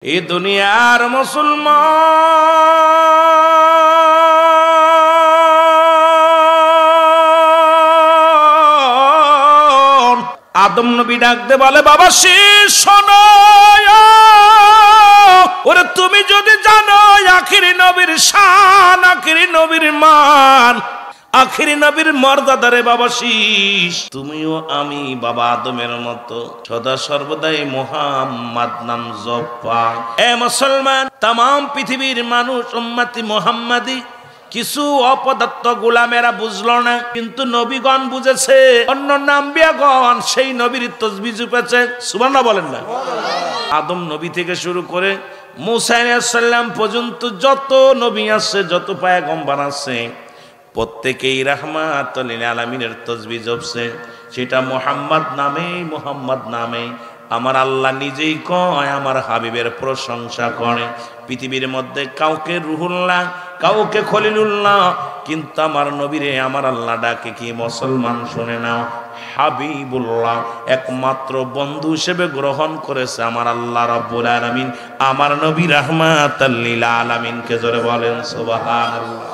এই দুনিয়ার মুসলমান আদম নবী ডাকতে বলে, বাবা শীষ শোনো, ওরে তুমি যদি জানো আখিরি নবীর শান, আখিরি নবীর মান, আখিরি নবীর মর্যাদারে বাবা শীষ, তুমিও আমি বাবা আদমের মতো সদা সর্বদাই মুহাম্মদ নাম জপা। এ মুসলমান, তামাম পৃথিবীর মানুষ উম্মতি মুহাম্মাদি কিছু অপদার্থ গোলামেরা বুঝলো না, কিন্তু নবীগণ বুঝেছে। অন্য নাম্বিয়াগণ সেই নবীর তসবিহ জপেছে। সুবহানাল্লাহ বলেন না? আদম নবী থেকে শুরু করে মুসা আলাইহিস সালাম পর্যন্ত যত নবী আছে, যত পয়গম্বর আছে, প্রত্যেকেই রাহমাতুল লিল আলামিনের তসবিহ জপছে। সেটা মুহাম্মদ নামে, মুহাম্মদ নামে। আমার আল্লাহ নিজেই কয়, আমার হাবিবের প্রশংসা করে। পৃথিবীর মধ্যে কাউকে রুহুল্লাহ, কাউকে খলিলুল্লাহ, কিন্তু আমার নবীরে আমার আল্লাহ ডাকে কি মুসলমান শুনে নাও, হাবিবুল্লাহ। একমাত্র বন্ধু হিসেবে গ্রহণ করেছে আমার আল্লাহ রাব্বুল আলামিন আমার নবী রাহমাতুল লিল আলামিনকে। জোরে বলেন সুবহানাল্লাহ।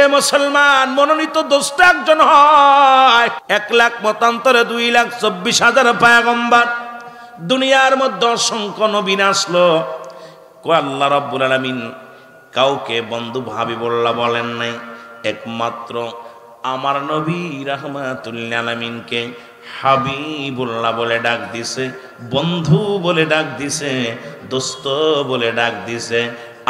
এ মুসলমান, মনোনীত দোস্ত একজন হয়, 1 লাখ মতান্তরে 2,24,000 পয়গম্বর। দুনিয়ার মধ্যে অসংখ্য নবী আসলো, আল্লাহ রাব্বুল আলামিন কাউকে বন্ধু হাবিবুল্লাহ বলেন নাই। একমাত্র আমার নবী রাহমাতুল লিল আলামিনকে হাবিবুল্লাহ বলে ডাক দিছে, বন্ধু বলে ডাক দিছে, দোস্ত বলে ডাক দিছে।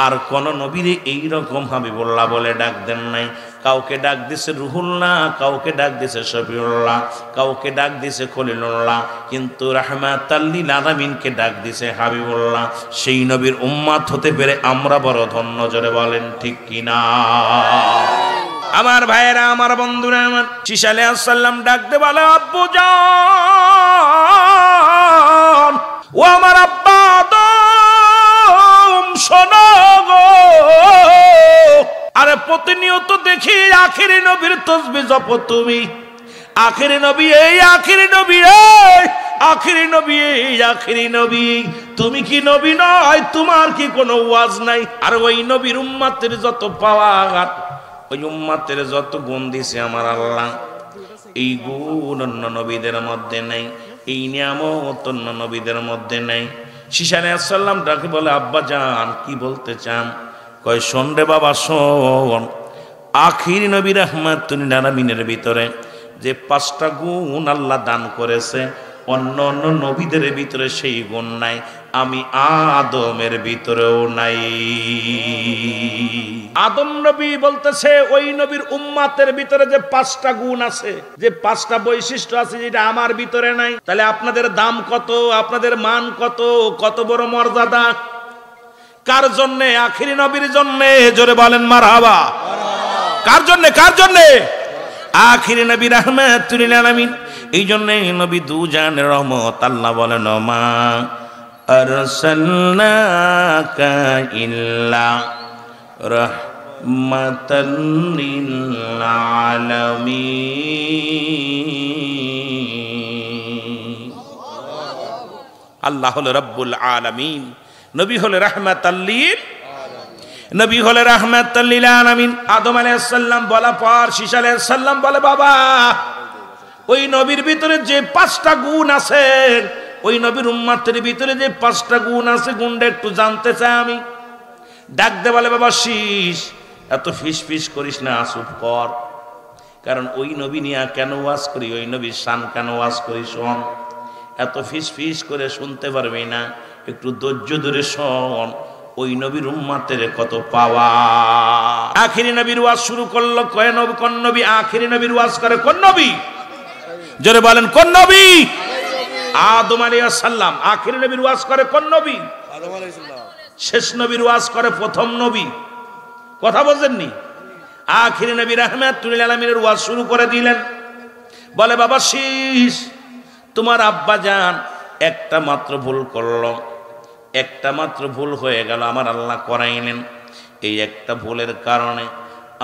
আর কোন নবীরে এইরকম হাবিবুল্লাহ বলে ডাক দেন নাই। কাউকে ডাক দিছে রুহুল্লাহ, কাউকে ডাক দিছে শফিউল্লাহ, কাউকে ডাক দিছে খলিলুল্লাহ, কিন্তু রাহমাতাল লিল আলামিনকে ডাক দিছে হাবিবুল্লাহ। সেই নবীর উম্মত হতে পেরে আমরা বড় ধন্য। জোরে বলেন ঠিক কিনা? আমার ভাইয়েরা, আমার বন্ধুরা, আমার ঈসা আলাইহিস সালাম ডাকতে বলে, আব্বু জান, ও আমার আব্বা আদম, শোনো গো। আরে প্রতিনিয়ত দেখি আখিরি নবীর তসবিহ জপো তুমি। আখিরি নবী এই, আখিরি নবী এই, আখিরি নবী এই, আখিরি নবী। তুমি কি নবী নয়? তোমার কি কোনো ওয়াজ নাই? আর ওই নবীর উম্মতের যত পাওয়ার, ওই উম্মতের যত গুণ দিছে আমার আল্লাহ, এই গুণ অন্য নবীদের মধ্যে নেই, এই নিয়ামত অন্য নবীদের মধ্যে নেই। ঈসা আলাইহিস সালাম ডাকে বলে, আব্বা জান কি বলতে চান? কয়, শোন রে বাবা শোন, আখিরি নবী রাহমাতুল লিল আলামিনের ভিতরে যে 5টা গুণ আল্লাহ দান করেছে, অন্য অন্য নবীদের ভিতরে সেই গুণ নাই, আমি আদমের ভিতরেও নাই। আদম নবী বলতেছে ওই নবীর উম্মতের ভিতরে যে 5টা গুণ আছে, যে 5টা বৈশিষ্ট্য আছে, যেটা আমার ভিতরে নাই। তাহলে আপনাদের দাম কত, আপনাদের মান কত, কত বড় মর্যাদা। কার জন্যে? আখিরি নবীর জন্যে। জোরে বলেন মারহাবা। কার জন্যে? কার জন্যে? আখিরি নবী রাহমাতুল লিল আলামিন। এই জন্যে নবী দুজানের রহমত। আল্লাহ বলেন, মা আরসালনাকা ইল্লা রাহমাতাল লিল আলামিন। আল্লাহ হলো রব্বুল আলামিন, নবী হলো রাহমাতাল লিল, নবী হলো রাহমাতাল লিল আলামিন। আদম আলাইহিস সালাম বলা পর ঈসা আলাইহিস সালাম বলে, বাবা ওই নবীর ভিতরে যে 5টা গুণ আছে, ওই নবীর উম্মতের ভিতরে যে 5টা গুণ আছে, গুণটা একটু জানতে চাই আমি। ডাক দে বলে, বাবা শীষ, এত ফিস ফিস করিস না, চুপ কর। কারণ ওই নবী নিয়ে কেন ওয়াজ করি, ওই নবীর শান কেন ওয়াজ করি, শোন। এত ফিস ফিস করে শুনতে পারবি না, একটু ধৈর্য ধরে শোন। ওই নবীর উম্মতের কত পাওয়া। আখিরি নবীর ওয়াজ শুরু করলো, কয় নবী, কোন নবী আখিরি নবীর ওয়াজ করে? কোন নবী? জোরে বলেন, কোন নবী? আদম আলাইহিস সালাম। আখিরি নবীর ওয়াজ করে কোন নবী? আদম আলাইহিস সালাম। শেষ নবীর ওয়াজ করে প্রথম নবী। কথা বলেননি? আখিরি নবী রাহমাতুল লিল আলামিনের ওয়াজ শুরু করে দিলেন। বলে, বাবা শীষ, তোমার আব্বা জান একটা মাত্র ভুল করলো, একটা মাত্র ভুল হয়ে গেল, আমার আল্লাহ করাইলেন। এই একটা ভুলের কারণে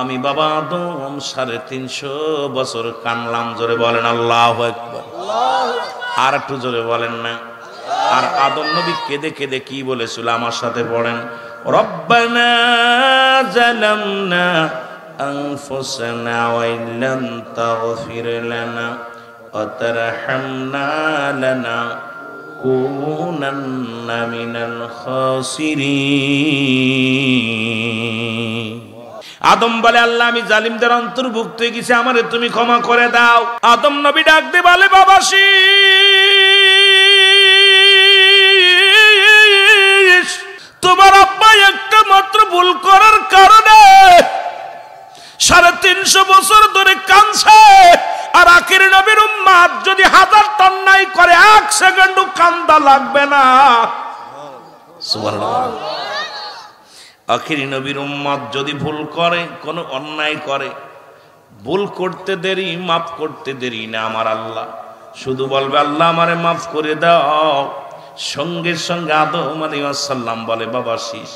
আমি বাবা আদম 350 বছর কানলাম। জোরে বলেন আল্লাহু আকবার। আর একটু জোরে বলেন না? আর আদম নবী কেঁদে কেঁদে কি বলেছিল আমার সাথে পড়েন, রব্বানা জালামনা আনফুসানা ওয়া ইল্লাম তাগফির লানা ওয়া তারহামনা লানাকুনান্না মিনাল খাসিরিন। আদম বলে, আল্লাহ আমি জালিমদের অন্তর্ভুক্ত হয়ে গেছি, আমারে তুমি ক্ষমা করে দাও। আদম নবী ডাক দিয়ে বলে, বাবা শীস, তোমার আব্বা একটা মাত্র ভুল করার কারণে 350 বছর ধরে কাঁদছে। আর আখির নবীর উম্মত যদি 1000 অন্যায় করে 1 সেকেন্ডও কান্দা লাগবে না। সুবহানাল্লাহ। আখির নবীর উম্মত যদি ভুল করে, কোন অন্যায় করে, ভুল করতে দেরি, মাফ করতে দেরি না। আমার আল্লাহ শুধু বলবে, আল্লাহ আমারে মাফ করে দাও, সঙ্গে সঙ্গে আদম আলাইহিস সালাম বলে, বাবা শীস,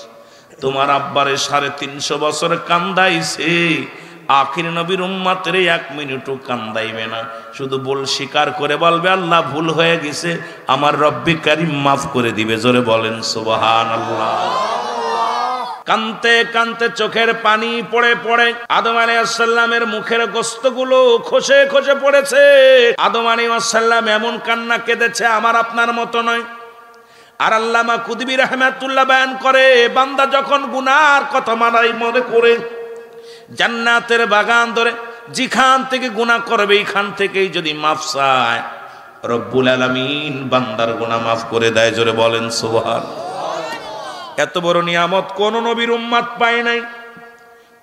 তোমার আব্বারে 350 বছর কান্দাইছে, আখির নবীর উম্মতের 1 মিনিটও কান্দাইবে না। শুধু ভুল স্বীকার করে বলবে, আল্লাহ ভুল হয়ে গেছে, আমার রব্বে কারীম মাফ করে দিবে। জোরে বলেন সুবহানাল্লাহ। কানতে কানতে চোখের পানি পড়ে পড়ে আদম আলাইহিস সালামের মুখের গোশতগুলো খসে খসে পড়েছে। আদম আলাইহিস সালাম এমন কান্না কেঁদেছে, আমার আপনার মতো নয়। আর আল্লামা কুতুবী রাহমাতুল্লাহ বয়ান করে, বান্দা যখন গুনার কথা মনে করে জান্নাতের বাগান ধরে যেখান থেকে গুনাহ করবে এইখান থেকেই যদি মাফ চায়, রব্বুল আলামিন বান্দার গুনাহ মাফ করে দেয়। জোরে বলেন সুবহানাল্লাহ। এত বড় নিয়ামত কোন নবীর উম্মত পায় নাই,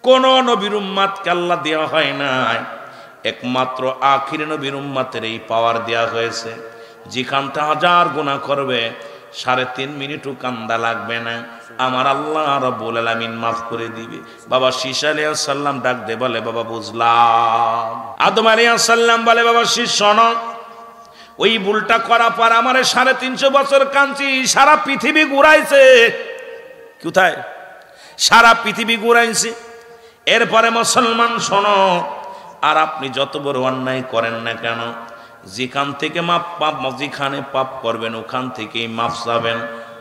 কোন নবীর উম্মতকে আল্লাহ দেওয়া হয় নাই। একমাত্র আখির নবীর উম্মতের এই পাওয়ার দেওয়া হয়েছে, যেখান থেকে 1000 গুনাহ করবে 3.5 মিনিটও কান্দা লাগবে না, আমার আল্লাহ রাব্বুল আলামিন মাফ করে দিবে। বাবা শীস আলাইহিস সালাম ডাক দে বলে, বাবা বুঝলাম। আদম আলাইহিস সালাম বলে, বাবা শীস শোনো, ওই ভুলটা করা পর আমারে 350 বছর কাঁদছি, সারা পৃথিবী ঘুরাইছে। কোথায়? সারা পৃথিবী ঘুরাইছে। এরপরে মুসলমান শোনো, আর আপনি যত বড় অন্যায় করেন না কেন, যেখান থেকে যেখানে পাপ করবেন ওখান থেকেই মাফ চাবেন,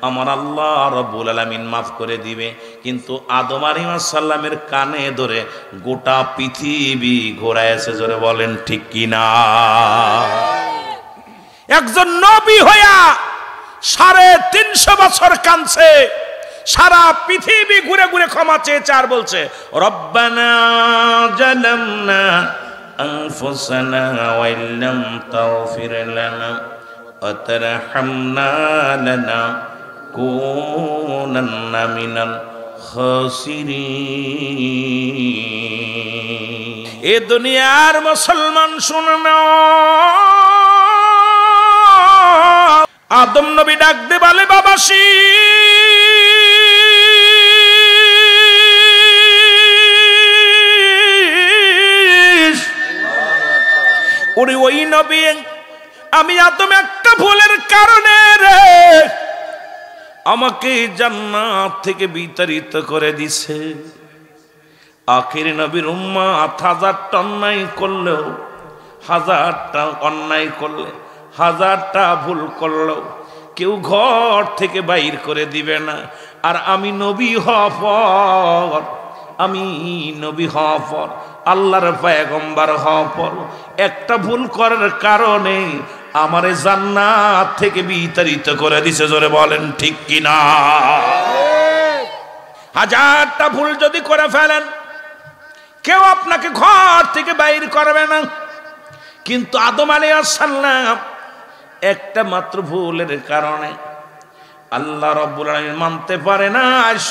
আমার আল্লাহ রাব্বুল আলামিন মাফ করে দিবে। কিন্তু আদম আলাইহিস সালামের কানে ধরে গোটা পৃথিবী ঘোরাইছে। জোরে বলেন ঠিক কি না? একজন নবী হইয়া 350 বছর কাঁদছে, সারা পৃথিবী ঘুরে ঘুরে ক্ষমা চেয়েছে, আর বলছে, রব্বানা জালামনা আনফুসানা ওয়া ইল্লাম তাগফির লানা ওয়া তারহামনা লানাকুনান্না মিনাল খাসিরিন। এ দুনিয়ার মুসলমান শুনে নাও, আদম নবী ডাক দে বলে, বাবা শীস, ওই নবী, আমি আদম একটা ভুলের কারণে রে আমাকে জান্নাত থেকে বিতাড়িত করে দিছে। আখির নবীর উম্মত 1000টা অন্যায় করলেও, 1000টা অন্যায় করলে, 1000টা ভুল করলেও কেউ ঘর থেকে বাইর করে দিবে না। আর আমি নবী হওয়ার পর, আমি নবী হওয়ার পর, আল্লাহর পয়গম্বর হওয়ার পর একটা ভুল করার কারণে আমারে জান্নাত থেকে বিতাড়িত করে দিছে। জোরে বলেন ঠিক কিনা? 1000টা ভুল যদি করে ফেলেন, কেউ আপনাকে ঘর থেকে বাইর করবে না। কিন্তু আদম আলাইহিস সালাম একটা মাত্র ভুলের কারণে আল্লাহ রাব্বুল আলামিন মানতে পারে না,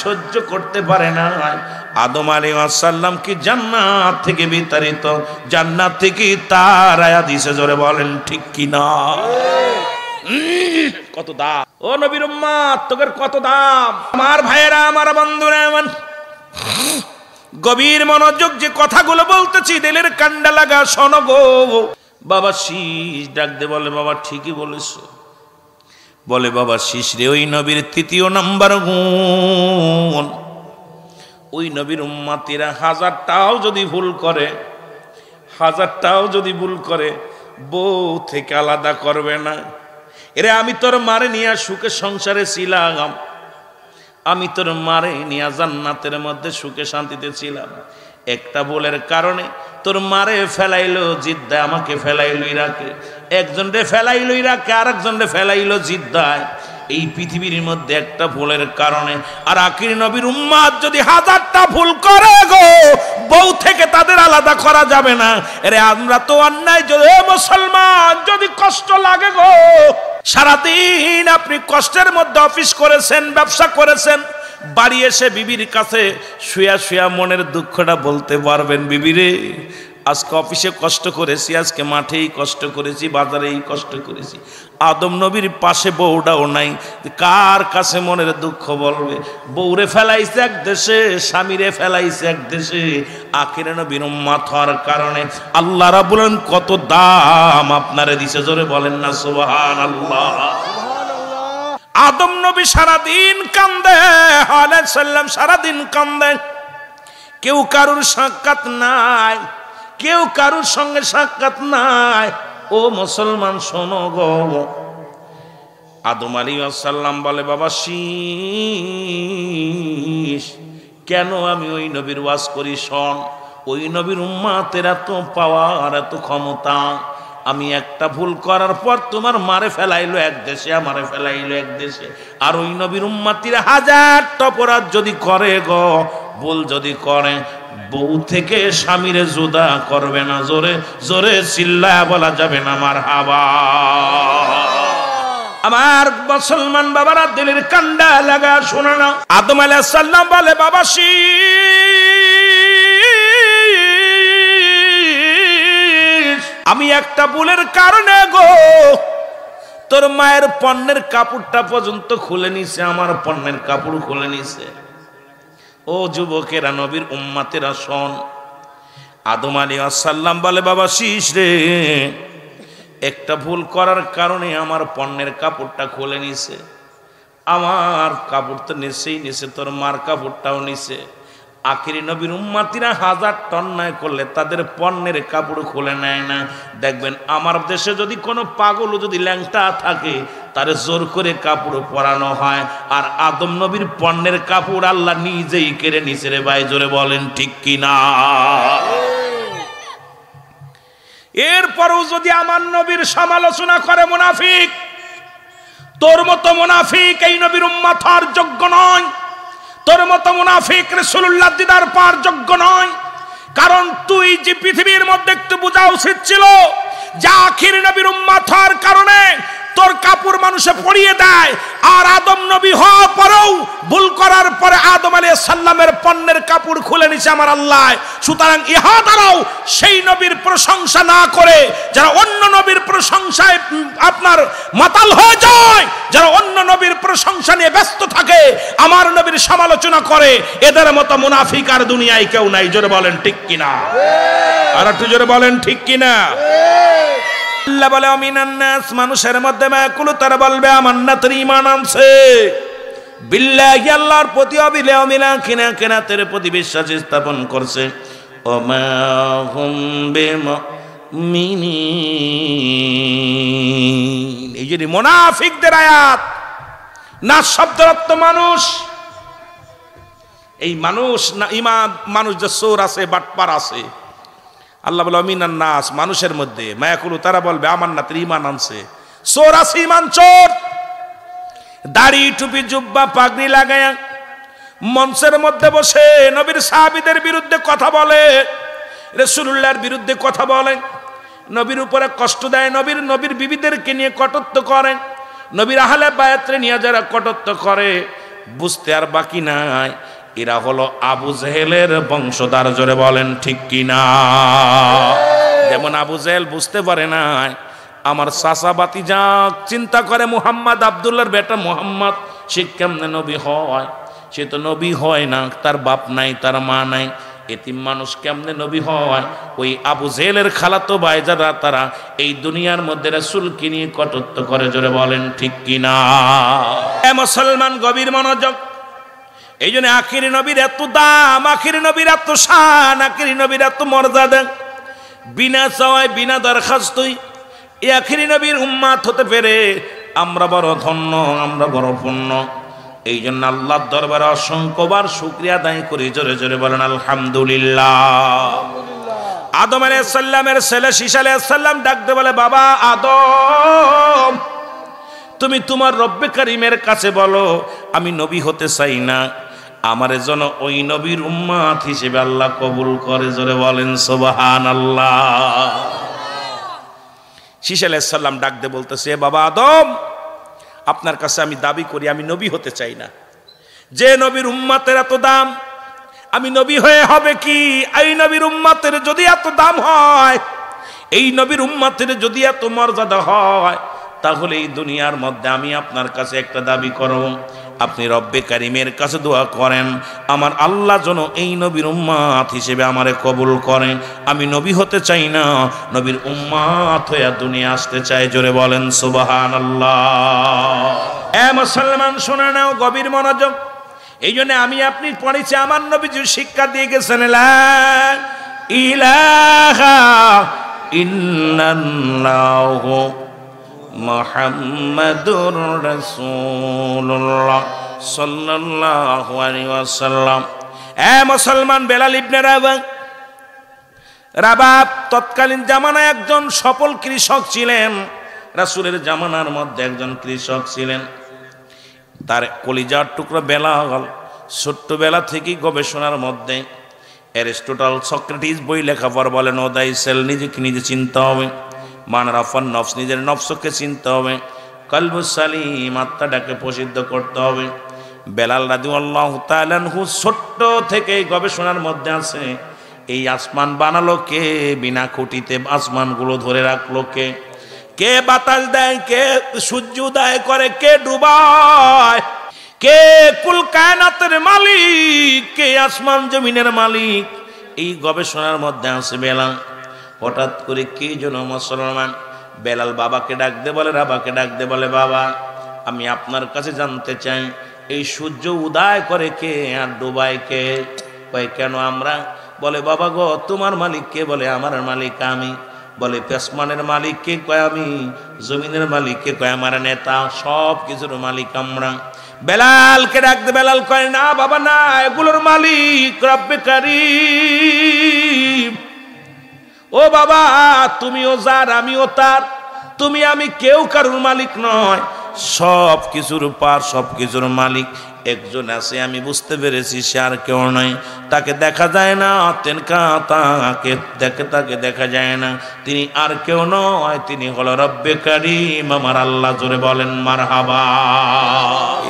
সহ্য করতে পারে না। আদম আলাইহিস সালাম কি জান্নাত থেকে বিতাড়িত, জান্নাত থেকে তাড়ায়া দিয়েছে। জোরে বলেন ঠিক কি না? কত দাম ও নবীর উম্মত, তোদের কত দাম। আমার ভাইয়েরা, আমার বন্ধুরা, আমার গভীর মনোযোগ যে কথাগুলো বলতেছি, দিলের কান্ডা লাগা শোনো গো। বাবা শীস ডাক দে বলে, বাবা ঠিকই বলেছো। বলে, বাবা শীস রে, ওই নবীর 3য় নাম্বার গুণ, ওই নবীর উম্মতিরা 1000টাও যদি ভুল করে, 1000টাও যদি ভুল করে, বউ থেকে আলাদা করবে না। এরে আমি তোর মারে নিয়ে সুখে সংসারে ছিলাম, আমি তোর মারে নিয়ে জান্নাতের মধ্যে সুখে শান্তিতে ছিলাম। একটা ভুলের কারণে তোর মারে ফেলাইলো জিদ্দায়, আমাকে ফেলাইলো ইরাকে। একজনরে ফেলাইলো ইরাকে, আরেকজনরে ফেলাইলো জিদ্দায়। এই পৃথিবীর মধ্যে একটা ভুলের কারণে। আর আখির নবীর উম্মাত যদি 1000টা ভুল করে গো, বউ থেকে তাদের আলাদা করা যাবে না। আরে আমরা তো অন্যায়, যদি মুসলমান যদি কষ্ট লাগে গো, সারাদিন আপনি কষ্টের মধ্যে অফিস করেছেন, ব্যবসা করেছেন, বাড়ি এসে বিবির কাছে শুয়া শুয়া মনের দুঃখটা বলতে পারবেন, বিবিরে আজকে অফিসে কষ্ট করেছি, আজকে মাঠেই কষ্ট করেছি, বাজারেই কষ্ট করেছি। আদম নবীর পাশে বউটাও নাই, কার কাছে মনের দুঃখ বলবে? বউরে ফেলাইছে এক দেশে, স্বামীরে ফেলাইছে এক দেশে। আখিরে নবীর উম্মত হওয়ার কারণে আল্লাহ রাব্বুল আলামিন কত দাম আপনারে দিছে, জোরে বলেন না সুবহানাল্লাহ। আদম নবী সারাদিন কান্দে, আলাইহিস সালাম সারাদিন কান্দে, কেউ কারুর সাক্ষাৎ নাই, কেউ কারুর সঙ্গে সাক্ষাৎ নাই। ও মুসলমান শোনো গো, আদম আলাইহিস সালাম বলে, বাবা শীষ, কেন আমি ওই নবীর ওয়াজ করি শোন। ওই নবীর উম্মতের এত পাওয়ার, এত ক্ষমতা, আমি একটা ভুল করার পর তোমার মারে ফেলাইলো এক দেশে, আমারে ফেলাইলো এক দেশে। আর ওই নবীর উম্মতিরা 1000টা অপরাধ যদি করে গো, ভুল যদি করে, বউ থেকে স্বামীরে জুদা করবে না। জোরে জোরে চিল্লায়া বলা যাবে না মারহাবা। আমার মুসলমান বাবারা দিলের কান্ডা লাগা শোনা না। আদম আলাইহিস সালাম বলে, বাবা আমি একটা ভুলের কারণে গো তোর মায়ের পণ্যের কাপড়টা পর্যন্ত খুলে নিছে, আমার পণ্যের কাপড় খুলে নিছে। ও যুবকেরা, নবীর উম্মতেরা শোন। আদম আলাইহিস সালাম বলে, বাবা শীষ রে, একটা ভুল করার কারণে আমার পণ্যের কাপড়টা খুলে নিছে। আমার কাপড় তো নিছেই নিছে, তোর মার কাপড়টাও নিছে। আখিরি নবীর উম্মতিরা 1000টা অন্যায় করলে তাদের পণ্যের কাপড় খুলে নেয় না। দেখবেন আমার দেশে যদি কোনো পাগল যদি ল্যাংটা থাকে, তারে জোর করে কাপড় পরানো হয়। আর আদম নবীর পণ্যের কাপড় আল্লাহ নিজেই কেড়ে নিছে রে ভাই, জোরে বলেন ঠিক কিনা? এরপরও যদি আমার নবীর সমালোচনা করে মুনাফিক, তোর মতো মুনাফিক এই নবীর উম্মত হওয়ার যোগ্য নয়। তোর মতো মুনাফিক রাসূলুল্লাহ দিদার পাওয়ার যোগ্য নয়। কারণ তুই যে পৃথিবীর মধ্যে একটু বোঝা উচিত ছিল যে আখিরি নবীর উম্মত হওয়ার কারণে তোর কাপড় মানুষে পরিয়ে দেয়। আর আদম নবী হওয়ার পরেও ভুল করার পরে আদম আলাইহিস সালামের পণ্যের কাপড় খুলে নিছে আমার আল্লাহ। সুতরাং ইহা দ্বারাও সেই নবীর প্রশংসা না করে যারা অন্য নবীর প্রশংসায় আপনার মাতাল হয়ে যায়, যারা অন্য নবীর প্রশংসা নিয়ে ব্যস্ত থাকে, আমার নবীর সমালোচনা করে, এদের মতো মুনাফিক আর দুনিয়ায় কেউ নাই। জোরে বলেন ঠিক কিনা? আর একটু জোরে বলেন ঠিক কিনা? আল্লাহ বলে, আমিনান নাস, মানুষের মধ্যে মায়াকুলু, তারা বলবে আমার না তোর ঈমান আনছে বিল্লাহি, আল্লাহর প্রতি, অবিলে অমিলা কিনা কিনাতের প্রতি বিশ্বাস স্থাপন করছে। ওমা হুম বিমুমিনিন, এই যে মুনাফিকদের আয়াত। নাস শব্দের অর্থ মানুষ। এই মানুষ না ঈমান, মানুষ যে চোর আছে, বাটপার আছে। আল্লাহ বলে আমিনান নাস, মানুষের মধ্যে মায়াকুলু, তারা বলবে আমার না তোর ঈমান আনছে। চোর আছে, ঈমান চোর। দাড়ি টুপি জুব্বা পাগড়ি লাগায়া মঞ্চের মধ্যে বসে নবীর সাহাবীদের বিরুদ্ধে কথা বলে, রাসূলুল্লাহর বিরুদ্ধে কথা বলে, নবীর উপরে কষ্ট দেয়, নবীর বিবিদেরকে নিয়ে কটূক্ত করে, নবীর আহলে বায়াতরে নিয়ে যারা কটূক্ত করে, বুঝতে আর বাকি নাই এরা হলো আবু জেহেলের বংশধর। জোরে বলেন ঠিক কিনা? যেমন আবু জেহেল বুঝতে পারে না আমার চাচা ভাতিজা চিন্তা করে মুহাম্মদ, আব্দুল্লাহর বেটা মুহাম্মদ, সে কেমনে নবী হয়? সে তো নবী হয় না, তার বাপ নাই, তার মা নাই, এতিম মানুষ কেমনে নবী হয়? ওই আবু জেহেলের খালাতো ভাই যারা, তারা এই দুনিয়ার মধ্যে রাসূলকে নিয়ে কটূক্ত করে। জোরে বলেন ঠিক কিনা? এ মুসলমান, গভীর মনোযোগ। এই জন্য আখিরি নবীর এত দাম, আখিরি নবীর এত শান, আখিরি নবীর এত মর্যাদা। বিনা চাওয়ায়, বিনা দরখাস্তই এই আখিরি নবীর উম্মত হতে পেরে আমরা বড় ধন্য, আমরা বড় পুণ্য। এই জন্য আল্লাহর দরবারে অসংখ্যবার শুকরিয়া আদায় করি। জোরে জোরে বলেন আলহামদুলিল্লাহ। আদম আলাইহিস সালামের ছেলে শীশ আলাইহিস সালাম ডাকতে বলে, বাবা আদম, তুমি তোমার রব্বে কারীমের কাছে বলো আমি নবী হতে চাই না, আমার যেন ওই নবীর উম্মত হিসেবে আল্লাহ কবুল করে। জোরে বলেন সুবহানাল্লাহ। শীশ আলাইহিস সালাম ডাকতে বলতেছে, বাবা আদম, আপনার কাছে আমি দাবি করি আমি নবী হতে চাই না। যে নবীর উম্মতের এত দাম, আমি নবী হয়ে হবে কি? এই নবীর উম্মতের যদি এত দাম হয়, এই নবীর উম্মতের যদি এত মর্যাদা হয়, তাহলে এই দুনিয়ার মধ্যে আমি আপনার কাছে একটা দাবি করব, আপনি রব্বে কারীমের কাছে দোয়া করেন আমার আল্লাহ যেন এই নবীর উম্মত হিসেবে আমারে কবুল করেন। আমি নবী হতে চাই না, নবীর উম্মত হয়ে দুনিয়া আসতে চাই। জোরে বলেন সুবহানাল্লাহ। এ মুসলমান শুনে নাও, গভীর মনোযোগ। এই জন্য আমি আপনি পড়েছি, আমার নবীজি শিক্ষা দিয়ে গেছেন, লা ইলাহা ইল্লাল্লাহু মুহাম্মাদুর রাসূলুল্লাহ সাল্লাল্লাহু আলাইহি ওয়াসাল্লাম। এ মুসলমান, বেলাল ইবনে রাবাব তৎকালীন জামানায় একজন সফল কৃষক ছিলেন। রাসূলের জামানার মধ্যে একজন কৃষক ছিলেন। তার কলিজার টুকরা বেলাল ছোট্টবেলা থেকেই গবেষণার মধ্যে অ্যারিস্টটল, সক্রেটিস বই লেখাপড় বলেন, ও দাই সেল, নিজেকে নিজে চিনতে হবে, মান রাফান নফস, নিজের নফসকে চিনতে হবে, কলবুস সালিম, আত্মাটাকে প্রসিদ্ধ করতে হবে। বেলাল রাদিয়াল্লাহু তাআলা আনহু ছোট্ট থেকে গবেষণার মধ্যে আছে, এই আসমান বানালো কে? বিনা খুঁটিতে আসমানগুলো ধরে রাখলো কে? কে বাতাস দেয়? কে সূর্য উদয় করে? কে ডুবায়? কে কুল কায়নাতের মালিক? কে আসমান জমিনের মালিক? এই গবেষণার মধ্যে আছে বেলাল। হঠাৎ করে কি যেন মুসলমান বেলাল বাবাকে ডাকতে বলে, বাবাকে ডাকতে বলে, বাবা আমি আপনার কাছে জানতে চাই এই সূর্য উদয় করে কে আর ডুবায় কে? কয় কেন আমরা? বলে বাবা গো, তোমার মালিক কে? বলে আমার মালিক আমি। বলে আসমানের মালিক কে? কয় আমি। জমিনের মালিক কে? কয় আমার নেতা। সব কিছুর মালিক আমরা। বেলালকে ডাকতে বেলাল কয়, না বাবা না, এগুলোর মালিক রব্বে কারীম। ও বাবা, তুমিও যার আমিও তার, তুমি আমি কেউ কারুর মালিক নয়, সব কিছুর পার, সব কিছুর মালিক একজন আছে, আমি বুঝতে পেরেছি, সে আর কেউ নয়। তাকে দেখা যায় না, তাকে দেখা যায় না, তিনি আর কেউ নয়, তিনি হলো রব্বে কারীম, আমার আল্লাহ। জোরে বলেন মারহাবা।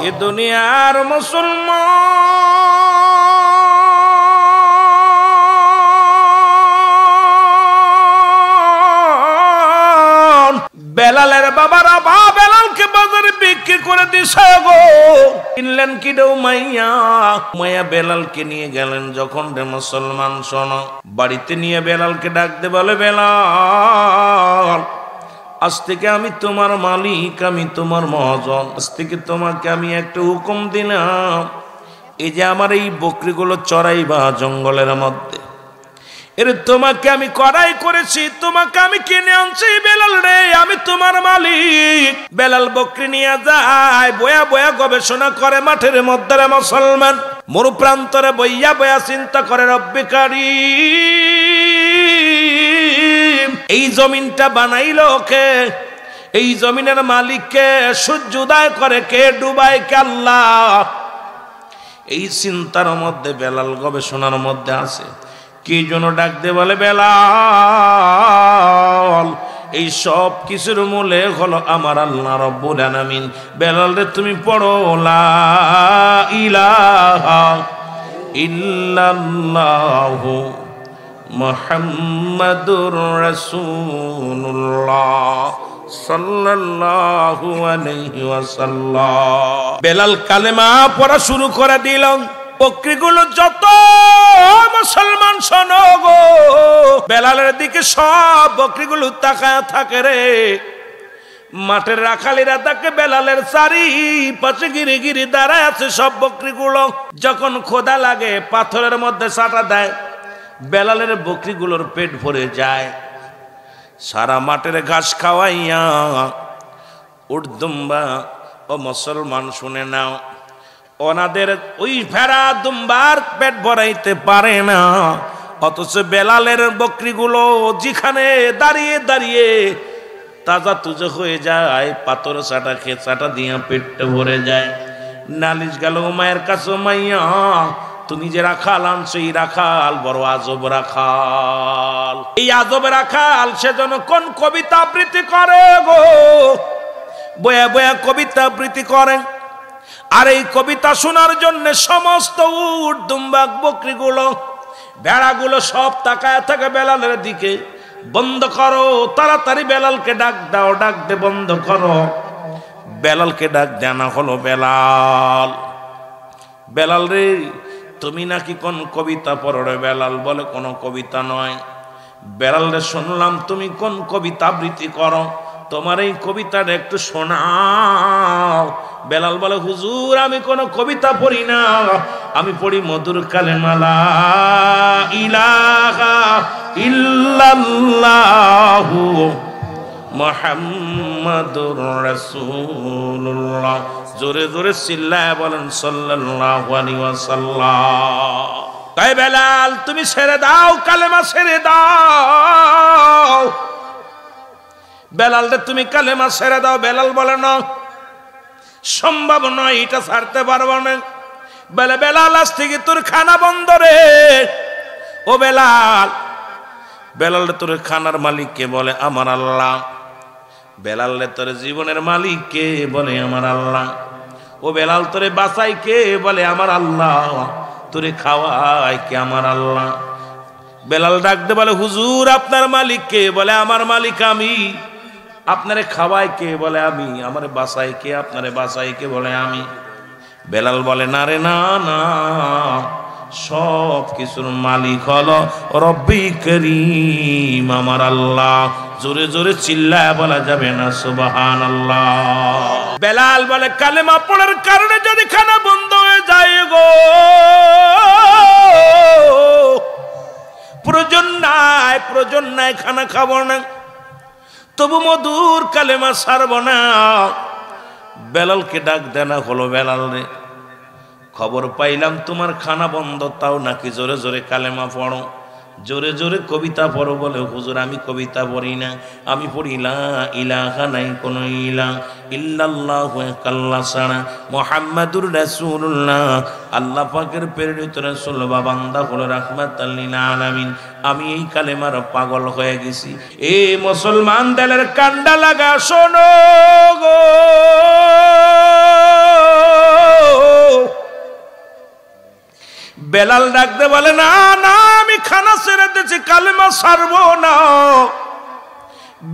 এ দুনিয়ার মুসলমান, বেলালের বাবারা বেলালকে বাজারে বিক্রি করে দিছে গো। কিনলেন কি রে মাইয়া বেলালকে নিয়ে গেলেন। যখন রে মুসলমান শোনো, বাড়িতে নিয়ে বেলালকে ডাকতে বলে, বেলাল আজ থেকে আমি তোমার মালিক, আমি তোমার মহাজন। আজ থেকে তোমাকে আমি একটা হুকুম দিলাম, এই যে আমার এই বকরিগুলো চড়াইবা জঙ্গলের মধ্যে, এর তোমাকে আমি কড়াই করেছি, তোমাকে আমি কিনে আনছি বেলাল রে, আমি তোমার মালিক। বেলাল বকরি নিয়ে যায়, বয়া বয়া গবেষণা করে মাঠের মধ্যে রে মুসলমান, মরু প্রান্তরে বইয়া বয়া চিন্তা করে রব্বে কারীম, এই জমিনটা বানাইলো কে? এই জমিনের মালিক কে? সূর্য উদয় করে কে? ডুবায় কে? আল্লাহ। এই চিন্তার মধ্যে বেলাল গবেষণার মধ্যে আছে। কি জন্য ডাকতে বলে, বেলাল এই সব কিছুর মূলে হলো আমার আল্লাহ রব্বুল আলামিন। বেলাল রে তুমি পড়ো লা ইলাহা ইল্লাল্লাহু মুহাম্মাদুর রাসূলুল্লাহ সাল্লাল্লাহু আলাইহি ওয়াসাল্লাম। বেলাল কালেমা পড়া শুরু করে দিল। বকরিগুলো যত মুসলমান শোনো গো, বেলালের দিকে সব বকরিগুলো তাকায় থাকে রে। মাঠের রাখালিরা তাকে বেলালের চারিপাশে গিরি গিরি দাঁড়ায় আছে সব বকরিগুলো। যখন খোদা লাগে পাথরের মধ্যে চাটা দেয়, বেলালের বকরিগুলোর পেট ভরে যায়। সারা মাঠের ঘাস খাওয়াইয়া উট দুম্বা ও মুসলমান শুনে নাও, ওনাদের ওই ভেড়া দুম্বার পেট ভরাইতে পারে না, অথচ বেলালের বকরিগুলো যেখানে দাঁড়িয়ে দাঁড়িয়ে তাজা তুজো হয়ে যায়, পাথর চাটা খেচাটা দিয়া পেটটা ভরে যায়। নালিশ গেল মায়ের কাছে, মাইয়া তুমি যে রাখাল আনছো, এই রাখাল বড় আজব রাখাল। এই আজব রাখাল সেজন্য কোন কবিতা আবৃত্তি করে গো, বয়া বয়া কবিতা আবৃত্তি করেন। আর এই কবিতা শোনার জন্য সমস্ত উট দুম্বা বকরিগুলো ভেড়াগুলো সব তাকায় থাকে বেলালের দিকে। বন্ধ করো, তাড়াতাড়ি বেলালকে ডাক দাও, ডাক দে, বন্ধ করো। বেলালকে ডাক দেনা হলো, বেলাল, বেলাল রে তুমি নাকি কোন কবিতা পড়ো রে? বেলাল বলে কোনো কবিতা নয়। বেলাল রে শুনলাম তুমি কোন কবিতা আবৃত্তি করো, তোমার এই কবিতাটা একটু শোনাও। বেলাল বলে হুজুর আমি কোনো কবিতা পড়ি না, আমি পড়ি মধুর কালেমা লা ইলাহা ইল্লাল্লাহু মুহাম্মাদুর রাসূলুল্লাহ। জোরে জোরে চিল্লায় বলেন সাল্লাল্লাহু আলাইহি ওয়াসাল্লাম। তাই বেলাল তুমি ছেড়ে দাও, কালেমা ছেড়ে দাও। বেলাল রে তুমি কালেমা ছেড়ে দাও। বেলাল বলে না, সম্ভব নয়, এটা ছাড়তে পারবো না। বলে বেলাল আজ থেকে তোর খানা বন্ধ রে। ও বেলাল, বেলাল রে তোর খানার মালিক কে? বলে আমার আল্লাহ। বেলাল রে তোর জীবনের মালিক কে? বলে আমার আল্লাহ। ও বেলাল তোরে বাঁচাই কে? বলে আমার আল্লাহ। তোরে খাওয়াই কে? আমার আল্লাহ। বেলাল ডাকতে বলে হুজুর আপনার মালিক কে? বলে আমার মালিক আমি। আপনারে খাওয়াই কে? বলে আমি। আমারে বাঁচাই কে? আপনারে বাঁচাই কে? বলে আমি। বেলাল বলে না রে, না না, সব কিছুর মালিক হলো রব্বি করিম, আমার আল্লাহ। জোরে জোরে চিল্লায় বলা যাবে না সুবহানাল্লাহ। বেলাল বলে কালেমা পড়ার কারণে যদি খানা বন্ধ হয়ে যায় গো, প্রয়োজন নাই, প্রয়োজন নাই, খানা খাবো না, তবু মধুর কালেমা ছাড়ব না। বেলালকে ডাক দেনা হলো, বেলাল রে খবর পাইলাম তোমার খানা বন্ধ, তাও নাকি জোরে জোরে কালেমা পড়ো, জোরে জোরে কবিতা পড়ো। বলে হুজুর আমি কবিতা পড়ি না, আমি পড়ি লা ইলাহা, নাই কোনো ইলাহ ইল্লাল্লাহু আল্লাহ ছাড়া, মুহাম্মাদুর রাসূলুল্লাহ আল্লাহ পাকের প্রেরিত রাসূল বা বান্দা হলো রাহমাতাল লিল আলামিন। আমি এই কালেমার পাগল হয়ে গেছি। এ মুসলমান দেলের কান্ডা লাগা শোনো গো, বেলাল ডাকতে বলে না না, আমি খানা ছেড়ে দিয়েছি, কালেমা ছাড়বো না।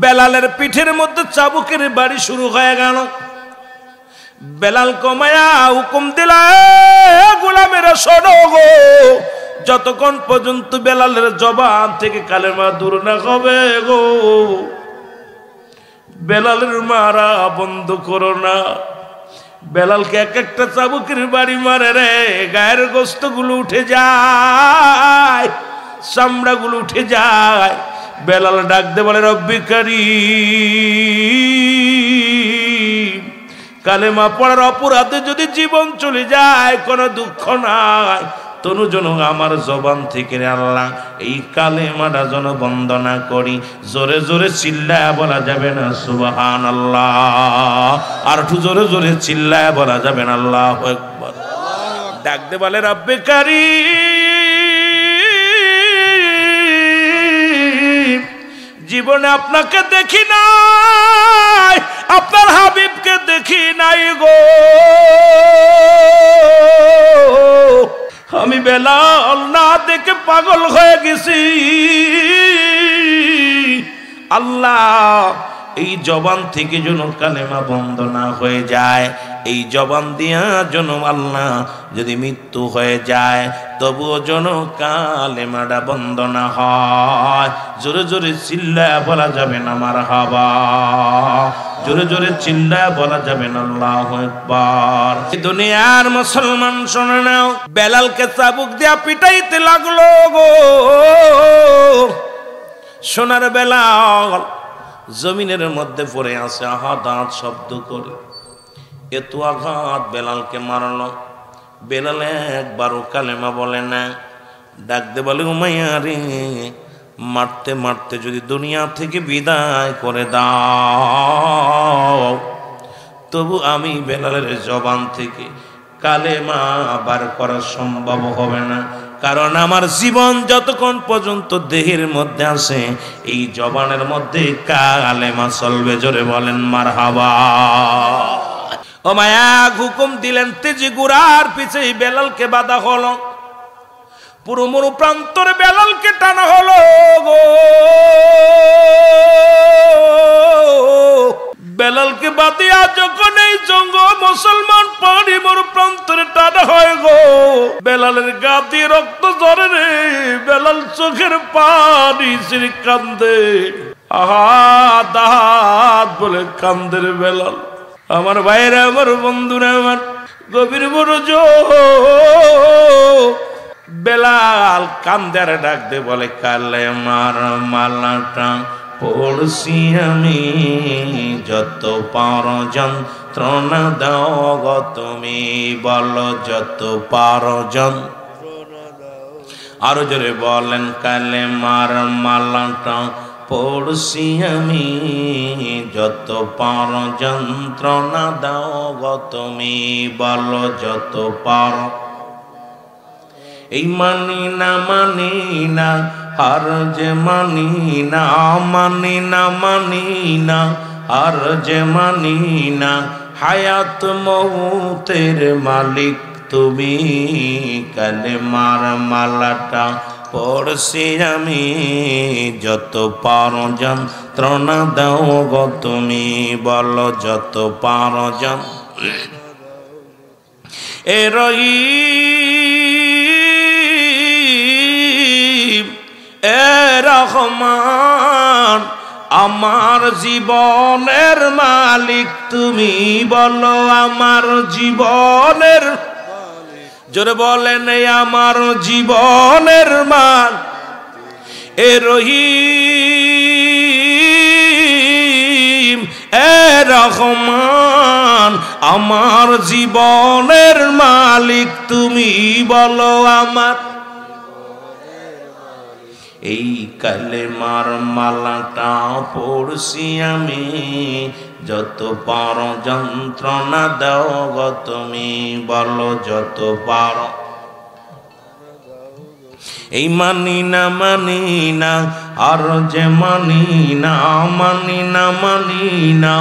বেলালের পিঠের মধ্যে চাবুকের বাড়ি শুরু হয়ে গেল। বেলাল কমায়া হুকুম দিলা, গোলামেরা শোনো গো, যতক্ষণ পর্যন্ত বেলালের জবান থেকে কালেমা দূর না হবে গো, বেলালের মারা বন্ধ করো না। বেলালকে এক একটা চাবুকের বাড়ি মারে রে, গায়ের গোস্ত গুলো উঠে যায়, চামড়া গুলো উঠে যায়। বেলাল ডাক দে বলে রব্বি কারীম, কালেমা পড়ার অপরাধে যদি জীবন চলে যায় কোনো দুঃখ নাই, তনু যেন আমার জবান থেকে আল্লাহ এই কালেমাটা যেন বন্ধ না করি। জোরে জোরে চিল্লায় বলা যাবে না সুবহানাল্লাহ, আর একটু জোরে জোরে চিল্লায় বলা যাবে না আল্লাহু আকবার। ডাকতে বলে রব্বে কারীম, জীবনে আপনাকে দেখি নাই, আপনার হাবিবকে দেখি নাই গো, আমি বেলাল না দেখে পাগল হয়ে গেছি। আল্লাহ এই জবান থেকে যেন কালেমা বন্ধ না হয়ে যায়, এই জবান দিয়া যেন আল্লাহ যদি মৃত্যু হয়ে যায় তবুও যেন কালেমাটা বন্ধ না হয়। জোরে জোরে চিল্লায় বলা যাবে না মারহাবা, জোরে জোরে চিল্লায় বলা যাবে না আল্লাহু আকবার। দুনিয়ার মুসলমান শোনে নাও, বেলালকে চাবুক দিয়া পিটাইতে লাগলো গো। সোনার বেলাল জমিনের মধ্যে পড়ে আছে, আহাদাত শব্দ করে। এত আঘাত বেলালকে মারলো। বেলাল একবারও কালেমা বলে না। ডাকতে বলে, উমাইয়া রে, মারতে মারতে যদি দুনিয়া থেকে বিদায় করে দাও, তবু আমি বেলালের জবান থেকে কালেমা বার করা সম্ভব হবে না। কারণ আমার জীবন যতক্ষণ পর্যন্ত দেহের মধ্যে আছে, এই জবানের মধ্যে কালেমা চলবে। জোরে বলেন মারহাবা। ও মায়া হুকুম দিলেন, তেজি গুড়ার পিছে বেলালকে বাধা হলো। পুরো মরু প্রান্তরে বেলালকে টানা হলো গো। বেলালকে বাদিয়া যখন এই জঙ্গ মুসলমান পানি মরু প্রান্তরে টানা হয় গো, বেলালের গা দিয়ে রক্ত ঝরে রে। বেলাল চোখের পানি ছেড়ে কান্দে, আহাত বলে কান্দে রে বেলাল। আমার ভাইরা, আমার বন্ধুরা, আমার গভীর মনোযোগ। বেলাল কান্দার ডাক দে বলে, কালেমার মালাটা পড়ছি আমি, যত পার যন্ত্রণা দাও গো তুমি, বলো যত পার যন্ত্রণা দাও। আরো জোরে বলেন, কালেমার মালাটা পড়ছি আমি, যত পার যন্ত্রণা দাও গো তুমি, বলো যত পার। এই মানি না হার যে মানি না, মানি না হার যে মানি না, হায়াত মৌতের মালিক তুমি, কালেমার মালাটা পড়ছি আমি, যত পার যন্ত্রণা দাও গো তুমি, বলো যত পার যন্ত্রণা। এ রহিম, এ রহমান, আমার জীবনের মালিক তুমি, বলো আমার জীবনের। জোরে বলেন, আমার জীবনের মালিক। এ রহিম, এ রহমান, আমার জীবনের মালিক তুমি, বলো আমার। এই কালেমার মালাটা পড়ছি আমি, যত পার যন্ত্রণা দাও গো তুমি, বলো যত পার। এই মানি না আর যে মানি না, মানি না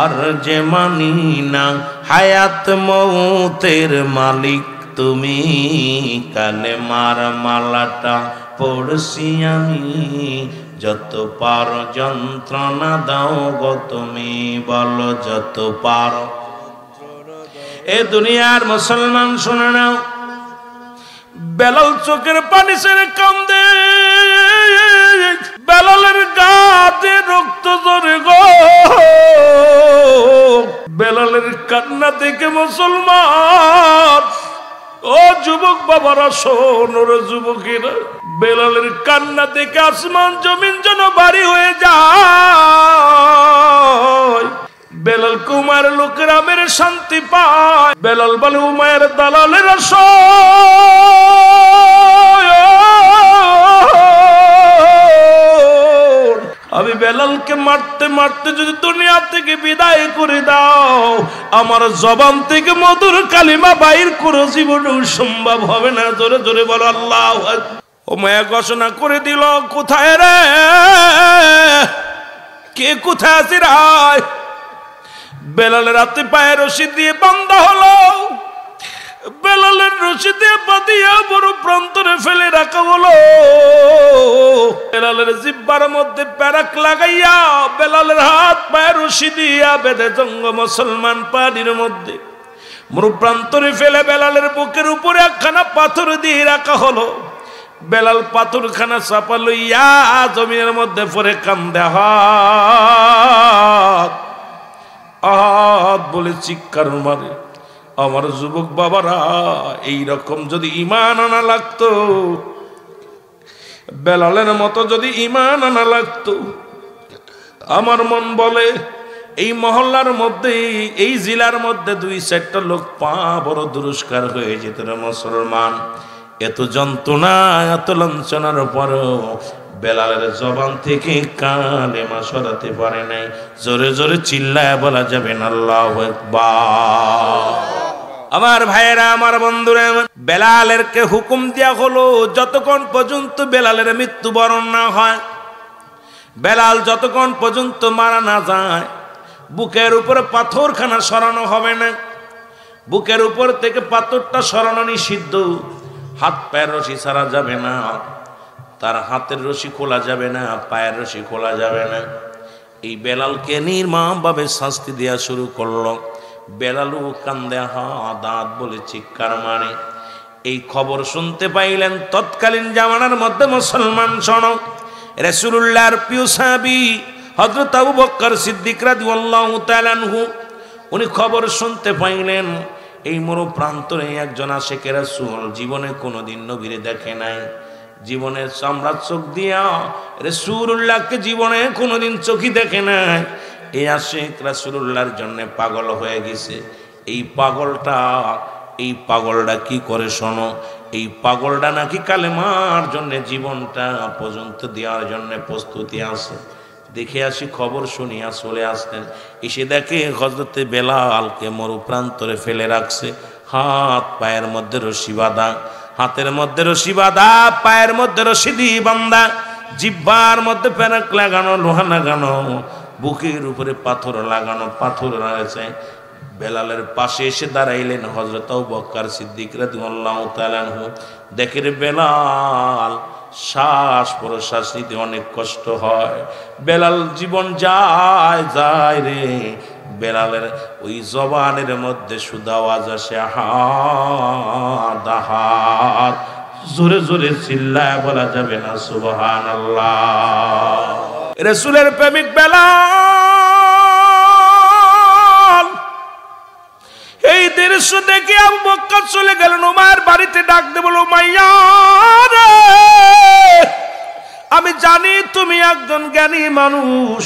আর যে মানি না, হায়াত মৌতের মালিক তুমি, কালেমার মালাটা পড়ছি আমি, যত পার যন্ত্রণা দাও গো তুমি, বলো যত পার। এ দুনিয়ার মুসলমান শুনে নাও, বেলাল চোখের পানি ছেড়ে কান্দে। বেলালের গাতে রক্ত ঝরে গো। বেলালের কান্না থেকে মুসলমান, ও যুবক বাবারা শোন, ওরে যুবকেরা, বেলালের কান্না থেকে আসমান জমিন যেন ভারী হয়ে যায়। বেলাল কুমার লোকেরা মেরে শান্তি পায়। বেলাল বলে, উমায়ের দালালেরা আমি বেলালকে মারতে মারতে যদি দুনিয়া থেকে বিদায় করে দাও, আমার জবান থেকে মধুর কালিমা বাইর করে জীবনেও সম্ভব হবে না। জোরে জোরে বলো আল্লাহু আকবার। ও মায়া ঘোষণা করে দিল, কোথায় রে, কে কোথায় আছি রায়? বেলালের রাতে পায়ে রশি দিয়ে বান্ধা হলো। বেলালের রশি দিয়ে বাঁধিয়া বড় প্রান্তরে ফেলে রাখা হলো। বেলালের জিহ্বার মধ্যে প্যারাক লাগাইয়া বেলালের হাত পায়ে রশি দিয়া বেঁধে জঙ্গ মুসলমান পানির মধ্যে মরু প্রান্তরে ফেলে বেলালের বুকের উপরে একখানা পাথর দিয়ে রাখা হলো। বেলাল পাথরখানা চাপা লইয়া জমিনের মধ্যে পড়ে কান্দে, আহাত বলে চিৎকার মারে। আমার যুবক বাবারা, এই রকম যদি ঈমান আনা লাগতো, বেলালের মতো যদি ঈমান আনা লাগতো, আমার মন বলে এই মহল্লার মধ্যে এই জেলার মধ্যে 2-4টা লোক পা বড় দুরস্কার হয়ে যেত রে মুসলমান। এত যন্ত্রণা এত লাঞ্ছনার পরেও বেলালের জবান থেকে কালেমা সরাতে পারে নাই। জোরে জোরে চিল্লায় বলা যাবে না আল্লাহু আকবার। আমার ভাইয়েরা আমার বন্ধুরা, বেলালের কে হুকুম দেয়া হলো যতক্ষণ পর্যন্ত বেলালের মৃত্যুবরণ না হয়, বেলাল যতক্ষণ পর্যন্ত মারা না যায়, বুকের উপরে পাথরখানা সরানো হবে না। বুকের উপর থেকে পাথরটা সরানো নিষিদ্ধ। হাত পায়ের রশি ছাড়া যাবে না, তার হাতের রশি খোলা যাবে না, পায়ের রশি খোলা যাবে না। এই বেলালকে নির্মমভাবে শাস্তি দেওয়া শুরু করলো। বেলালও কান্দে হা দাঁত বলে চিৎকার মারে। এই খবর শুনতে পাইলেন তৎকালীন জামানার মধ্যে মুসলমান শোনো, রাসূলুল্লাহর প্রিয় সাহাবী হযরত আবু বকর সিদ্দিক রাদিয়াল্লাহু তাআলা আনহু, উনি খবর শুনতে পাইলেন এই মরু প্রান্তরে একজন আশিকে রাসূল জীবনে কোনোদিন নবীরে দেখে নাই। জীবনের চামড়ার চোখ দিয়া রাসূলুল্লাহকে জীবনে কোনোদিন চোখই দেখে নাই। এই আশিক রাসূলুল্লাহর জন্য পাগল হয়ে গেছে। এই পাগলটা কি করে শোনো, এই পাগলটা নাকি কালেমার জন্য জীবনটা পর্যন্ত দেওয়ার জন্য প্রস্তুতি আছে। দেখে আসি খবর শুনিয়া চলে আসতেন। এসে দেখে হযরতে বেলালকে মরু প্রান্তরে ফেলে রাখছে। হাত পায়ের মধ্যে রশি বাঁধা, হাতের মধ্যে রশি বাঁধা, পায়ের মধ্যে রশি দিয়ে বাঁধা, জিহ্বার মধ্যে পেরেক লাগানো, লোহা লাগানো, বুকের উপরে পাথর লাগানো, পাথর রয়েছে। বেলালের পাশে এসে দাঁড়াইলেন হযরত আবু বকর সিদ্দিক রাদিয়াল্লাহু তাআলা আনহু। দেখে রে বেলাল শ্বাস প্রশ্বাস নিতে অনেক কষ্ট হয়। বেলাল জীবন যায় রে। বেলালের ওই জবানের মধ্যে শুধু আওয়াজ আসে হাত। জোরে জোরে চিল্লায় বলা যাবে না সুবহানাল্লাহ। রাসূলের প্রেমিক বেলাল এই দৃশ্য দেখে আবু বকর চলে গেলেন উমাইয়ার বাড়িতে। ডাক দিয়ে বলল, উমাইয়া রে, আমি জানি তুমি একজন জ্ঞানী মানুষ,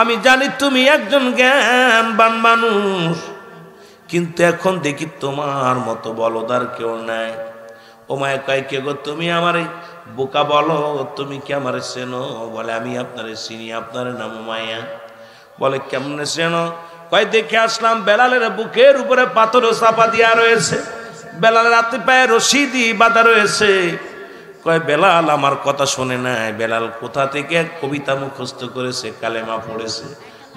আমি জানি তুমি একজন জ্ঞানবান মানুষ, কিন্তু এখন দেখি তোমার মতো বলদার কেউ নাই। উমাইয়া কয়, কে গো তুমি? আমার বোকা বলো, তুমি কি আমার চেনো? বলে, আমি আপনারে চিনি, আপনার নাম উমাইয়া। বলে, কেমনে চেনো? কয়, দেখে আসলাম বেলালের বুকের উপরে পাথর চাপা দিয়া রয়েছে, বেলালের হাতে পায়ে রশি দিয়ে বাঁধা রয়েছে। কয়, বেলাল আমার কথা শোনে নাই। বেলাল কোথা থেকে কবিতা মুখস্থ করেছে, কালেমা পড়েছে।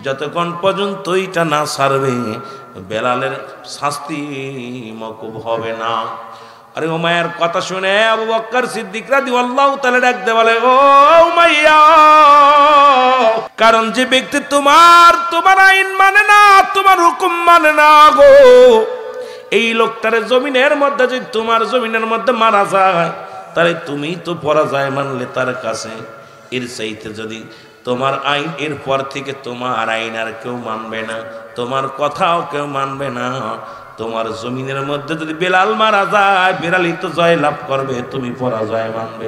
যতক্ষণ পর্যন্ত এটা না ছাড়বে বেলালের শাস্তি মকুব হবে না। আরে উমাইয়ার কথা শুনে আবু বকর সিদ্দিক রাদিয়াল্লাহু তাআলা ডাক দিয়ে বলে, ও উমাইয়া, কারণ যে ব্যক্তি তোমার আইন মানে না, তোমার হুকুম মানে না গো, এই লোকটারে জমিনের মধ্যে যদি তোমার জমিনের মধ্যে মারা যায়, তাহলে তুমি তো পরাজয় মানলে তার কাছে। এর চাইতে যদি তোমার আইন, এরপর থেকে তোমার আইন আর কেউ মানবে না, তোমার কথাও কেউ মানবে না। তোমার জমিনের মধ্যে যদি বেলাল মারা যায়, বেলালই তো জয় লাভ করবে, তুমি পরাজয় মানবে।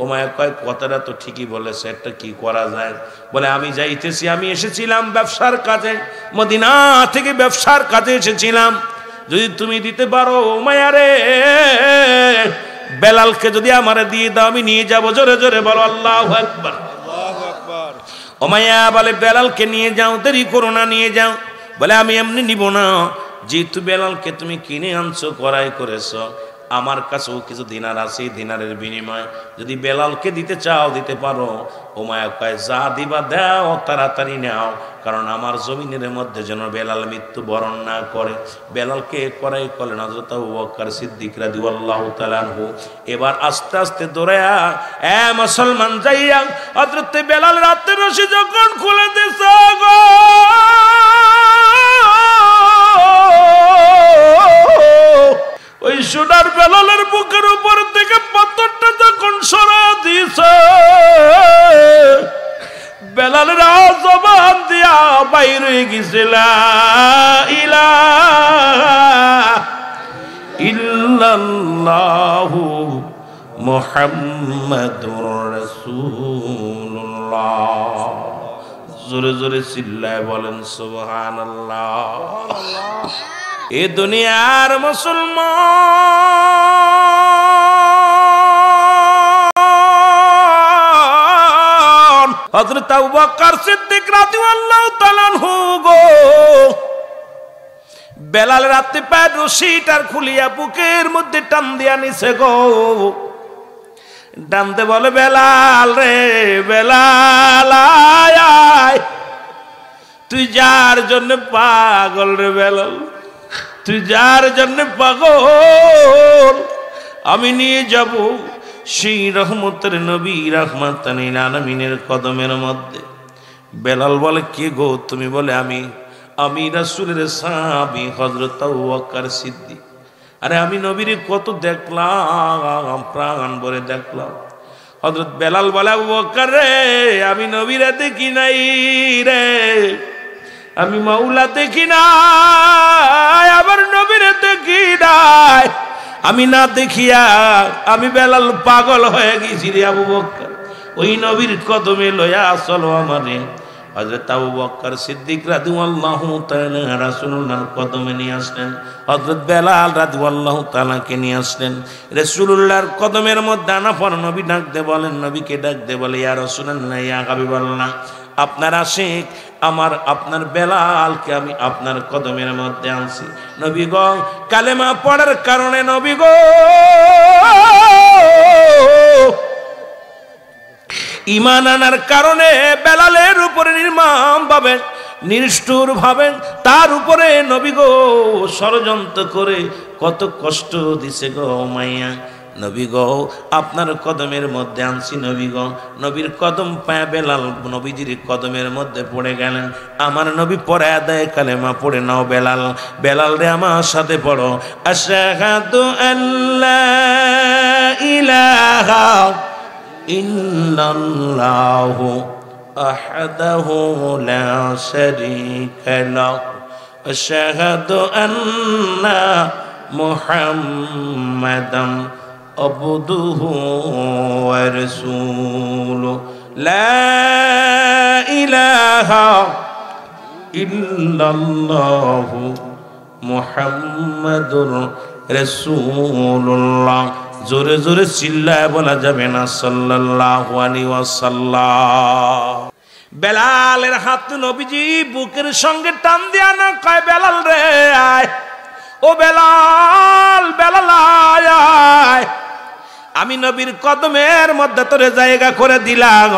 উমাইয়া কয়, কথাটা তো ঠিকই বলেছে, একটা কি করা যায়? বলে, আমি যাইতেছি, আমি এসেছিলাম ব্যবসার কাজে, মদিনা থেকে ব্যবসার কাজে এসেছিলাম। যদি তুমি দিতে পারো উমাইয়া রে, বেলালকে যদি আমারে দিয়ে দাও, আমি নিয়ে যাবো। জোরে জোরে বলো আল্লাহু আকবার। উমাইয়া বলে, বেলালকে নিয়ে যাও, দেরি করো না, নিয়ে যাও। বলে, আমি এমনি নিব না, যেহেতু বেলালকে তুমি কিনে আনছো, ক্রয় করেছো, আমার কাছেও কিছু দিনার আছে, দিনারের বিনিময় যদি বেলালকে দিতে চাও দিতে পারো। উমাইয়া কয়, যা দিবা দাও, তাড়াতাড়ি নাও, কারণ আমার জমিনের মধ্যে যেন বেলাল মৃত্যুবরণ না করে। বেলালকে ক্রয় করলেন হযরত আবু বকর সিদ্দিক রাদিয়াল্লাহু তাআলা আনহু। এবার আস্তে আস্তে দৌড়ায়া মুসলমান যাইয়া হযরত বেলাল রাতের রশি যখন খুলে দিছে গো, ওই সোনার বেলালের বুকের উপর থেকে পাথরটা যখন সরা দিয়েছে, বেলালের জবান দিয়া বাইর হয়ে গেছে, লা ইলাহা ইল্লাল্লাহু মুহাম্মাদুর রাসূলুল্লাহ। জোরে জোরে চিল্লায় বলেন সুবহানাল্লাহ। এ দুনিয়ার মুসলমান হযরত আবু বকর সিদ্দিক রাদিয়াল্লাহু তাআলা আনহু গো বেলাল রাতে পায়ের রশিটার খুলিয়া বুকের মধ্যে টান দিয়া নিছে গো। ডানতে বলে বেলাল রে বেলাল আয়, তুই যার জন্য পাগল রে বেলাল, তুই যার জন্য পাগল আমি নিয়ে যাব সেই রহমতের নবী রাহমাতাল লিল আলামিনের কদমের মধ্যে। বেলাল বলে কে গো তুমি? বলে আমি রাসূলের সাহাবী হযরত আবু বকর সিদ্দিক। আরে আমি নবীর কত দেখলাম, প্রাণ ভরে দেখলাম। হযরত বেলাল বলে আবু বকর রে আমি নবীরে দেখি নাই রে, আমি মাওলা দেখি নাই, আবার নবীরে দেখি নাই। আমি না দেখিয়া আমি বেলাল পাগল হয়ে গেছি রে আবু বকর, ওই নবীর কদমে লয়া চলো আমারে। হযরত আবু বকর সিদ্দিক রাদিয়াল্লাহু তাআলা রাসূলুল্লাহর কদমে নিয়ে আসলেন। হযরত বেলাল রাদিয়াল্লাহু তাআলাকে নিয়ে আসলেন রাসূলুল্লাহর কদমের মধ্যে। আনা পর নবী ডাক দে বলেন, নবীকে ডাক দে বলে ইয়া রাসূলুল্লাহ ইয়া হাবিবাল্লাহ, আপনার আশিক আপনার বেলালকে আমি আপনার কদমের মধ্যে আনছি। নবী গো কালেমা পড়ার কারণে, নবী গো ঈমান আনার কারণে বেলালের উপরে নির্মম ভাবে নিষ্ঠুর ভাবে তার উপরে নবী গো ষড়যন্ত্র করে কত কষ্ট দিছে গো মাইয়া। নবী গো আপনার কদমের মধ্যে আনছি। নবী গো নবীর কদম পায়া বেলাল নবীজির কদমের মধ্যে পড়ে গেলেন। আমার নবী পড়ে দেয় কালেমা পড়ে নাও বেলাল, বেলাল রে আমার সাথে পড়ো আশহাদু আল্লা ইলাহা ইল্লাল্লাহু আহদাহু লা শারীকা লাহু আশহাদু আন্না মুহাম্মাদান আবদুহু ওয়া রাসূলুহু লা ইলাহা ইল্লাল্লাহু মুহাম্মাদুর রাসূলুল্লাহ। জোরে জোরে চিল্লায় বলা যাবে না সাল্লাল্লাহু আলাইহি ওয়াসাল্লাম। বেলালের হাত নবীজি বুকের সঙ্গে টান দিয়া না কয় বেলাল রে আয়, ও বেলাল বেলাল আয়, আমি নবীর কদমের মধ্যে তোরে জায়গা করে দিলাম।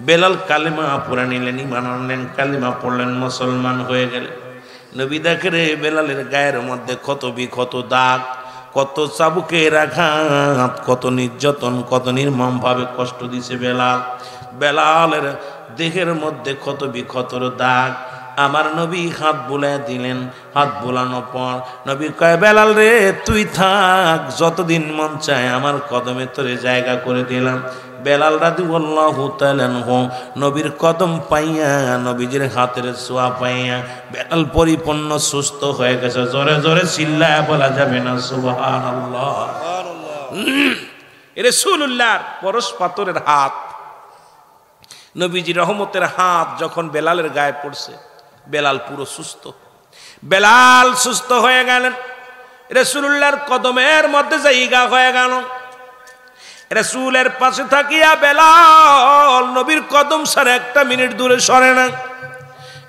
বেলাল কালেমা পড়ে নিলেন, ঈমান আনলেন, কালেমা পড়লেন, মুসলমান হয়ে গেলেন। নবী দেখে রে বেলালের গায়ের মধ্যে কত বিক্ষত দাগ, কত চাবুকের আঘাত, কত নির্যাতন, কত নির্মম ভাবে কষ্ট দিছে বেলাল। বেলালের দেহের মধ্যে কত বিক্ষতর দাগ। আমার নবী হাত বুলায় দিলেন। হাত বুলানোর পর নবী কয় বেলাল রে তুই থাক, যতদিন মন চায় আমার কদমে তোরে জায়গা করে দিলাম। বেলাল রাদিয়াল্লাহু তাআলা আনহু নবীর কদম পাইয়া, নবীজির হাতের ছোঁয়া পাইয়া বেলাল পরিপূর্ণ সুস্থ হয়ে গেছে। জোরে জোরে চিল্লায় বলা যাবে না সুবহানাল্লাহ। রাসূলুল্লাহর পরশ পাথরের হাত, নবীজি রহমতের হাত যখন বেলালের গায়ে পড়ছে, বেলাল পুরো সুস্থ। বেলাল সুস্থ হয়ে গেলেন, রাসূলুল্লাহর কদমের মধ্যে জায়গা হয়ে গেল। রাসূলের পাশে থাকিয়া বেলাল নবীর কদম ছাড়া একটা মিনিট দূরে সরে না।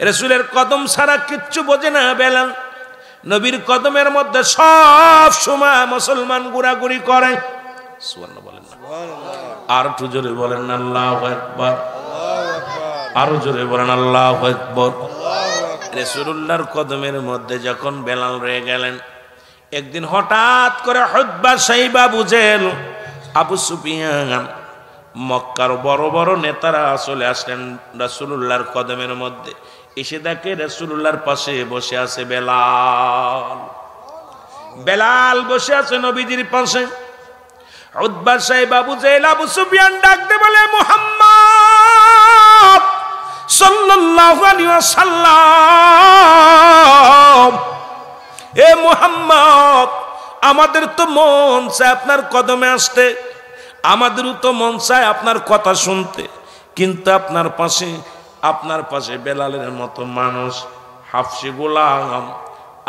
রাসূলের কদম ছাড়া কিচ্ছু বোঝে না বেলাল। নবীর কদমের মধ্যে সব সময় মুসলমান ঘোরাঘুরি করে। সুবহানাল্লাহ বলেন না? আর একটু জোরে বলেন না আল্লাহু আকবার। আরো জোরে বলেন আল্লাহু আকবার। রাসূলুল্লাহর কদমের মধ্যে যখন বেলাল রয়ে গেলেন, একদিন হঠাৎ করে হুতবা সাইবা বুঝেল আবু সুফিয়ান, মক্কার বড় বড় নেতারা চলে আসলেন রাসূলুল্লাহর কদমের মধ্যে। এসে দেখে রাসূলুল্লাহর পাশে বসে আছে বেলাল। বেলাল বসে আছে নবীজির পাশে। হুতবা সাইবা বুঝেল আবু সুফিয়ান ডাকতে বলে মুহাম্মদ সাল্লাল্লাহু আলাইহি ওয়াসাল্লাম, এ মুহাম্মদ আমাদের তো মন চায় আপনার কদমে আসতে, আমাদেরও তো মন চায় আপনার কথা শুনতে, কিন্তু আপনার পাশে আপনার পাশে বেলালের মতো মানুষ হাফসি গোলাম,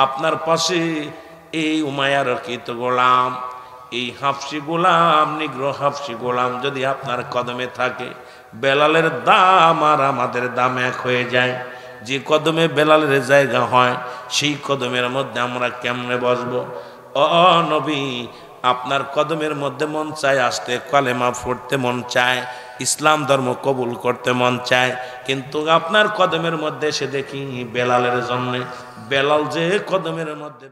আপনার পাশে এই উমাইয়ার রকিত গোলাম, এই হাফসি গোলাম, নিগ্রো হাফসি গোলাম যদি আপনার কদমে থাকে, বেলালের দাম আর আমাদের দাম এক হয়ে যায়। যে কদমে বেলালের জায়গা হয় সেই কদমের মধ্যে আমরা কেমনে বসবো? ও নবী, আপনার কদমের মধ্যে মন চায় আসতে, কালেমা পড়তে মন চায়, ইসলাম ধর্ম কবুল করতে মন চায়, কিন্তু আপনার কদমের মধ্যে এসে দেখি বেলালের জন্যে, বেলাল যে কদমের মধ্যে